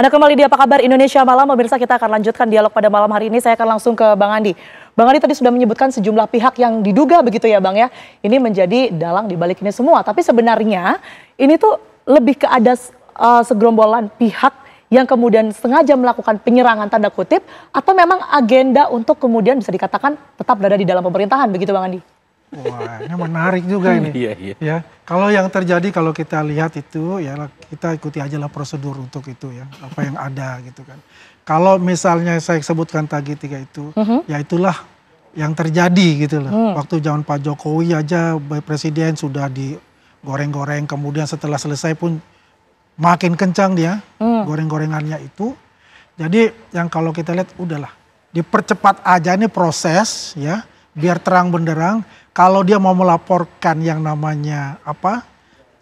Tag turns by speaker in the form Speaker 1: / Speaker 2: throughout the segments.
Speaker 1: Anda kembali di Apa Kabar Indonesia Malam, pemirsa. Kita akan lanjutkan dialog pada malam hari ini. Saya akan langsung ke Bang Andi. Bang Andi tadi sudah menyebutkan sejumlah pihak yang diduga begitu ya Bang ya. Ini menjadi dalang di balik ini semua. Tapi sebenarnya ini tuh lebih ke ada segerombolan pihak yang kemudian sengaja melakukan penyerangan tanda kutip. Atau memang agenda untuk kemudian bisa dikatakan tetap berada di dalam pemerintahan begitu Bang Andi?
Speaker 2: Wah, ini menarik juga ini.
Speaker 3: Iya.
Speaker 2: Ya, kalau yang terjadi kalau kita lihat itu ya kita ikuti aja lah prosedur untuk itu ya, apa yang ada gitu kan. Kalau misalnya saya sebutkan tadi tiga itu, ya itulah yang terjadi gitu loh. Waktu zaman Pak Jokowi aja presiden sudah digoreng-goreng, kemudian setelah selesai pun makin kencang dia goreng-gorengannya itu. Jadi yang kalau kita lihat udahlah dipercepat aja ini proses ya, biar terang benderang. Kalau dia mau melaporkan yang namanya apa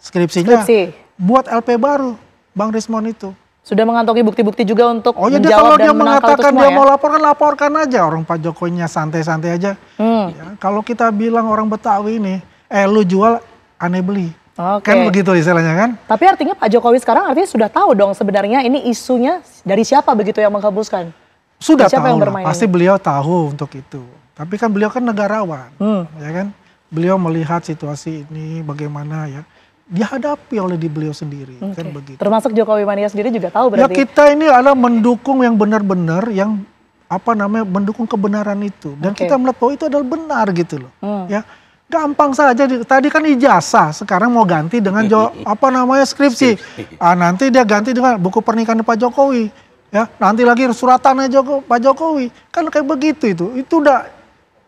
Speaker 2: skripsinya, buat LP baru, Bang Rismon itu.
Speaker 1: Sudah mengantongi bukti-bukti juga untuk
Speaker 2: menjawab
Speaker 1: kalau
Speaker 2: dia mengatakan dia
Speaker 1: ya?
Speaker 2: mau laporkan aja. Orang Pak Jokowinya santai-santai aja. Ya, kalau kita bilang orang Betawi ini, lu jual, aneh beli. Kan begitu istilahnya kan.
Speaker 1: Tapi artinya Pak Jokowi sekarang artinya sudah tahu dong sebenarnya ini isunya dari siapa begitu yang menghembuskan?
Speaker 2: Sudah tahu, pasti beliau tahu untuk itu. Tapi kan beliau kan negarawan, ya kan. Beliau melihat situasi ini bagaimana ya dihadapi oleh beliau sendiri, kan begitu. Termasuk
Speaker 1: Jokowi mania sendiri juga tahu berarti.
Speaker 2: Ya kita ini adalah mendukung yang benar-benar, yang apa namanya mendukung kebenaran itu. Dan kita melihat bahwa itu adalah benar gitu loh. Ya gampang saja. Tadi kan ijazah, sekarang mau ganti dengan apa namanya skripsi. Nanti dia ganti dengan buku pernikahan Pak Jokowi. Ya nanti lagi suratannya Pak Jokowi. Kan kayak begitu itu udah.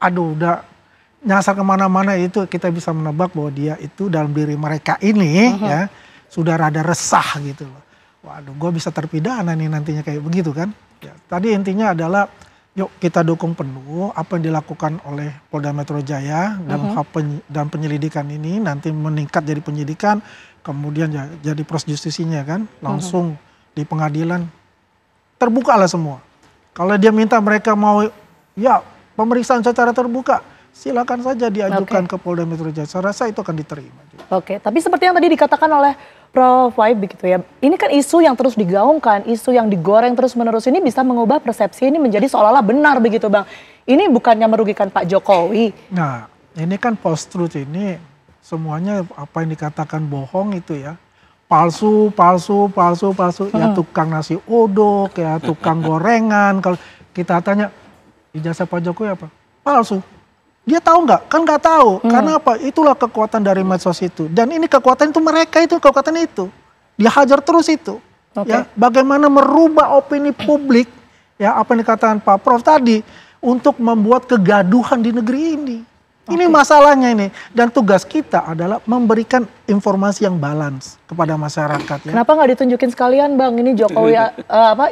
Speaker 2: Aduh, udah nyasar kemana-mana itu kita bisa menebak bahwa dia itu dalam diri mereka ini ya sudah rada resah gitu loh. Waduh, gue bisa terpidana nih nantinya kayak begitu kan. Ya, tadi intinya adalah yuk kita dukung penuh apa yang dilakukan oleh Polda Metro Jaya dan penyelidikan ini nanti meningkat jadi penyidikan, kemudian jadi proses justisinya kan langsung di pengadilan terbuka lah semua. Kalau dia minta mereka mau ya pemeriksaan secara terbuka, silakan saja diajukan ke Polda Metro Jaya. Saya rasa itu akan diterima.
Speaker 1: Tapi seperti yang tadi dikatakan oleh Prof. Waib begitu ya, ini kan isu yang terus digaungkan, isu yang digoreng terus-menerus ini bisa mengubah persepsi ini menjadi seolah-olah benar begitu Bang. Ini bukannya merugikan Pak Jokowi.
Speaker 2: Nah, ini kan post-truth ini semuanya apa yang dikatakan bohong itu ya. Palsu. Ya tukang nasi uduk, ya tukang gorengan. Kalau kita tanya, ijazah Pak Jokowi apa? Palsu. Dia tahu nggak? Kan nggak tahu. Karena apa? Itulah kekuatan dari medsos itu. Dan ini kekuatan itu mereka itu kekuatan itu. Dia hajar terus itu. Ya, bagaimana merubah opini publik? Ya, apa yang dikatakan Pak Prof tadi untuk membuat kegaduhan di negeri ini. Ini masalahnya ini. Dan tugas kita adalah memberikan informasi yang balance kepada masyarakat. Ya.
Speaker 1: Kenapa nggak ditunjukin sekalian Bang? Ini Jokowi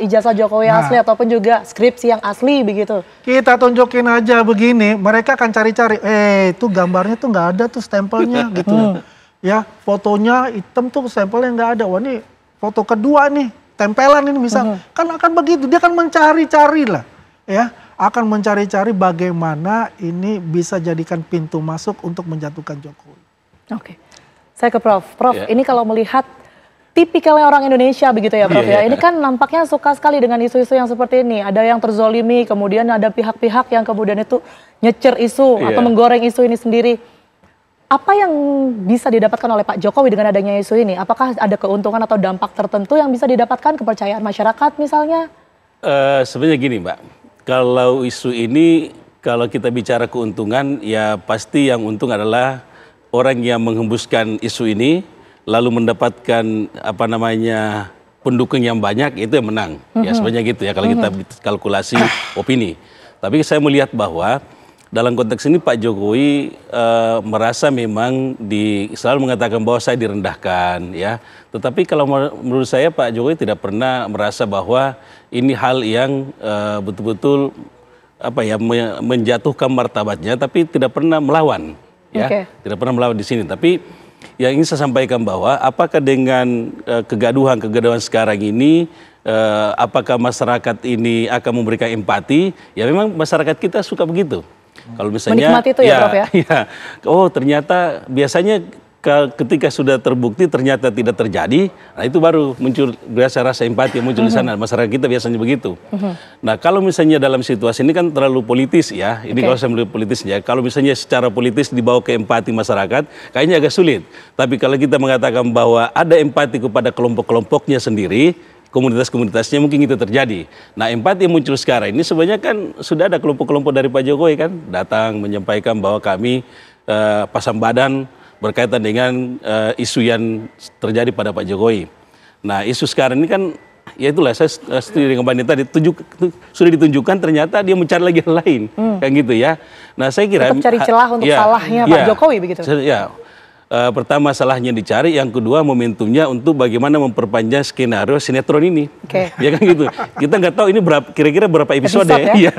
Speaker 1: ijazah Jokowi asli ataupun juga skripsi yang asli begitu? Kita
Speaker 2: tunjukin aja begini. Mereka akan cari-cari. Itu gambarnya tuh nggak ada tuh stempelnya gitu. Ya fotonya hitam tuh stempelnya nggak ada. Wah ini foto kedua nih tempelan ini misal. Kan akan begitu. Dia akan mencari-cari lah. Ya. Akan mencari-cari bagaimana ini bisa jadikan pintu masuk untuk menjatuhkan Jokowi.
Speaker 1: Saya ke Prof. Ini kalau melihat tipikalnya orang Indonesia begitu ya Prof ya. Ini kan nampaknya suka sekali dengan isu-isu yang seperti ini. Ada yang terzolimi, kemudian ada pihak-pihak yang kemudian itu nyecer isu atau menggoreng isu ini sendiri. Apa yang bisa didapatkan oleh Pak Jokowi dengan adanya isu ini? Apakah ada keuntungan atau dampak tertentu yang bisa didapatkan kepercayaan masyarakat misalnya?
Speaker 3: Sebenarnya gini Mbak. Kalau isu ini, kalau kita bicara keuntungan, ya pasti yang untung adalah orang yang menghembuskan isu ini, lalu mendapatkan apa namanya pendukung yang banyak, itu yang menang. Ya sebenarnya gitu ya, kalau kita kalkulasi opini. Tapi saya melihat bahwa dalam konteks ini Pak Jokowi merasa memang selalu mengatakan bahwa saya direndahkan, ya. Tetapi kalau menurut saya Pak Jokowi tidak pernah merasa bahwa ini hal yang betul-betul apa ya menjatuhkan martabatnya, tapi tidak pernah melawan, ya. Tidak pernah melawan di sini. Tapi yang ingin saya sampaikan bahwa apakah dengan kegaduhan sekarang ini apakah masyarakat ini akan memberikan empati? Ya memang masyarakat kita suka begitu. Kalau misalnya
Speaker 1: menikmati itu ya Prof ya?
Speaker 3: Oh ternyata biasanya ketika sudah terbukti ternyata tidak terjadi, nah itu baru muncul rasa empati yang muncul di sana. Masyarakat kita biasanya begitu. Nah kalau misalnya dalam situasi ini kan terlalu politis ya, ini kalau saya melihat politisnya, kalau misalnya secara politis dibawa ke empati masyarakat, kayaknya agak sulit. Tapi kalau kita mengatakan bahwa ada empati kepada kelompok-kelompoknya sendiri, komunitas-komunitasnya mungkin itu terjadi. Nah empati yang muncul sekarang ini sebenarnya kan sudah ada kelompok-kelompok dari Pak Jokowi kan, datang menyampaikan bahwa kami pasang badan berkaitan dengan isu yang terjadi pada Pak Jokowi. Nah isu sekarang ini kan, ya itulah saya setuju dengan Mbak Nita, sudah ditunjukkan ternyata dia mencari lagi yang lain, kan gitu ya. Nah saya kira
Speaker 1: tetap cari celah untuk salahnya Pak Jokowi begitu.
Speaker 3: Ya, pertama salahnya dicari, yang kedua momentumnya untuk bagaimana memperpanjang skenario sinetron ini. Ya kan gitu. Kita nggak tahu ini kira-kira berapa episode ya.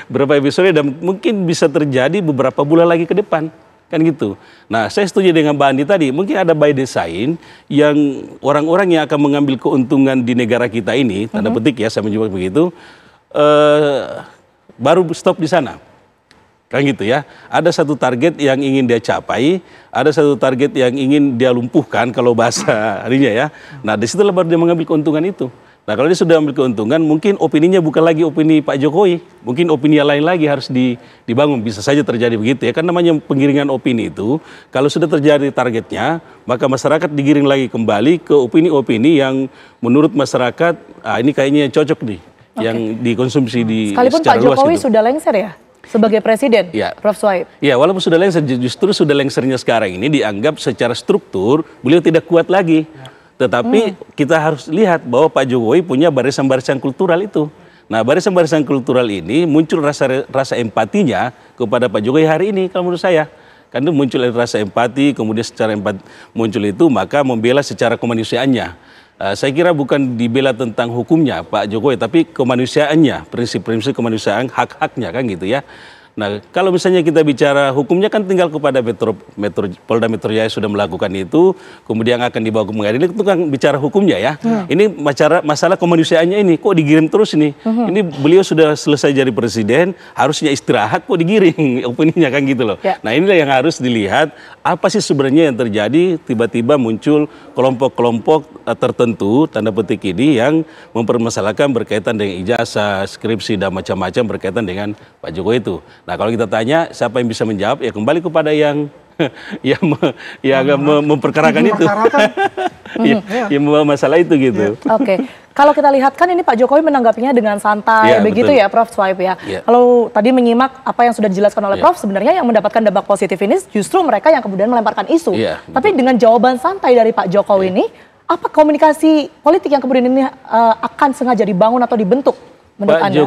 Speaker 3: Berapa episode dan mungkin bisa terjadi beberapa bulan lagi ke depan. Kan gitu. Nah saya setuju dengan Mbak Andi tadi, mungkin ada by design yang orang-orang yang akan mengambil keuntungan di negara kita ini, tanda petik ya saya menyebut begitu, baru stop di sana. Kan gitu ya. Ada satu target yang ingin dia capai, ada satu target yang ingin dia lumpuhkan kalau bahasa harinya ya. Nah disitulah baru dia mengambil keuntungan itu. Nah kalau dia sudah ambil keuntungan, mungkin opininya bukan lagi opini Pak Jokowi, mungkin opini yang lain lagi harus dibangun. Bisa saja terjadi begitu ya, kan namanya penggiringan opini itu, kalau sudah terjadi targetnya, maka masyarakat digiring lagi kembali ke opini-opini yang menurut masyarakat, ini kayaknya cocok nih, yang dikonsumsi
Speaker 1: sekalipun
Speaker 3: secara
Speaker 1: Pak Jokowi
Speaker 3: luas gitu.
Speaker 1: Sudah lengser ya, sebagai presiden, Prof. Suhaib.
Speaker 3: Ya, walaupun sudah lengser, justru sudah lengsernya sekarang ini dianggap secara struktur, beliau tidak kuat lagi. Tetapi kita harus lihat bahwa Pak Jokowi punya barisan-barisan kultural itu. Nah barisan-barisan kultural ini muncul rasa empatinya kepada Pak Jokowi hari ini kalau menurut saya. Karena muncul rasa empati, kemudian secara muncul itu maka membela secara kemanusiaannya. Saya kira bukan dibela tentang hukumnya Pak Jokowi, tapi kemanusiaannya, prinsip-prinsip kemanusiaan, hak-haknya kan gitu ya. Nah, kalau misalnya kita bicara hukumnya kan tinggal kepada Polda Metro Jaya sudah melakukan itu, kemudian akan dibawa ke pengadilan, itu kan bicara hukumnya ya. Ini masalah kemanusiaannya ini, kok digiring terus nih? Ini beliau sudah selesai jadi presiden, harusnya istirahat, kok digiring opininya kan gitu loh. Nah, inilah yang harus dilihat, apa sih sebenarnya yang terjadi, tiba-tiba muncul kelompok-kelompok tertentu, tanda petik ini, yang mempermasalahkan berkaitan dengan ijazah, skripsi, dan macam-macam berkaitan dengan Pak Jokowi itu. Nah kalau kita tanya siapa yang bisa menjawab, ya kembali kepada yang memperkarakan itu, yang membawa masalah itu gitu.
Speaker 1: Kalau kita lihat kan ini Pak Jokowi menanggapinya dengan santai begitu ya Prof. Suhaib ya. Kalau tadi menyimak apa yang sudah dijelaskan oleh Prof, sebenarnya yang mendapatkan dampak positif ini justru mereka yang kemudian melemparkan isu. Tapi dengan jawaban santai dari Pak Jokowi ini, apa komunikasi politik yang kemudian ini akan sengaja dibangun atau dibentuk menurut Anda?